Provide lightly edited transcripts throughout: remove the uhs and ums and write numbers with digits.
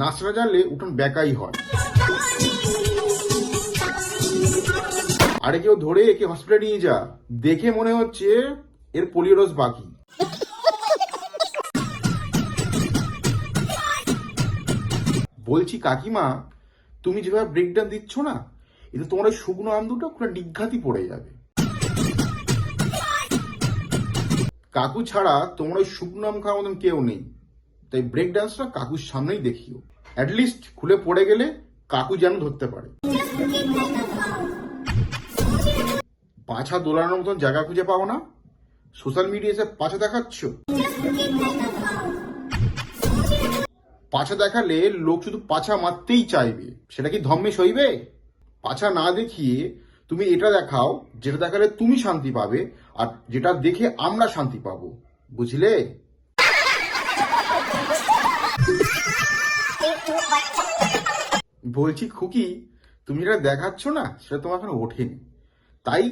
নাচটা জানলে উঠোন বেকাই হয়। আরে কেউ ধরে একে হসপিটালে নিয়ে যা, দেখে মনে হচ্ছে এর পোলিও ডোজ বাকি। বলছি কাকিমা, তুমি যেভাবে ব্রেকডাউন দিচ্ছ না, এতে তোমার ওই শুকনো আম দুটো পুরো নিঘাতি পড়ে যাবে। কাকু ছাড়া তোমার ওই শুকনো আম খাওয়ার মতন কেউ নেই, তাই ব্রেক ডান্সটা কাকুর সামনেই দেখিও। অ্যাটলিস্ট খুলে পড়ে গেলে কাকু যেন ধরতে পারে। পাছা দোলানোর মতন জায়গা খুঁজে পাও না, সোশ্যাল মিডিয়ায় এসে পাছা দেখাচ্ছ। পাছা দেখালে লোক শুধু পাছা মারতেই চাইবে, সেটা কি ধম্মে সইবে? পাছা না দেখিয়ে তুমি এটা দেখাও যেটা দেখালে তুমি শান্তি পাবে, আর যেটা দেখে আমরা শান্তি পাবো, বুঝলে? বলছি খুকি, তুমি যেটা দেখাচ্ছ না সেটা তোমার এখন ওঠেনি, তাই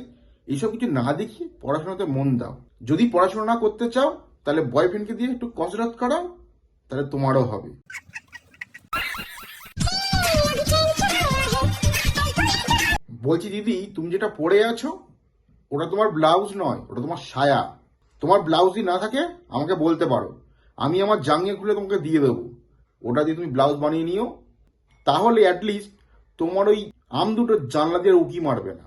এইসব কিছু না দেখিয়ে পড়াশোনাতে মন দাও। যদি পড়াশোনা না করতে চাও তাহলে বয়ফ্রেন্ডকে দিয়ে একটু কসরত করাও, তাহলে তোমারও হবে। বলছি দিদি, তুমি যেটা পরে আছো ওটা তোমার ব্লাউজ নয়, ওটা তোমার সায়া। তোমার ব্লাউজই না থাকে আমাকে বলতে পারো, আমি আমার জাঙ্গিয়ে খুলে তোমাকে দিয়ে দেবো, ওটা দিয়ে তুমি ব্লাউজ বানিয়ে নিও। তাহলে অ্যাটলিস্ট তোমার ওই আম দুটো জানলা দিয়ে উকি মারবে না।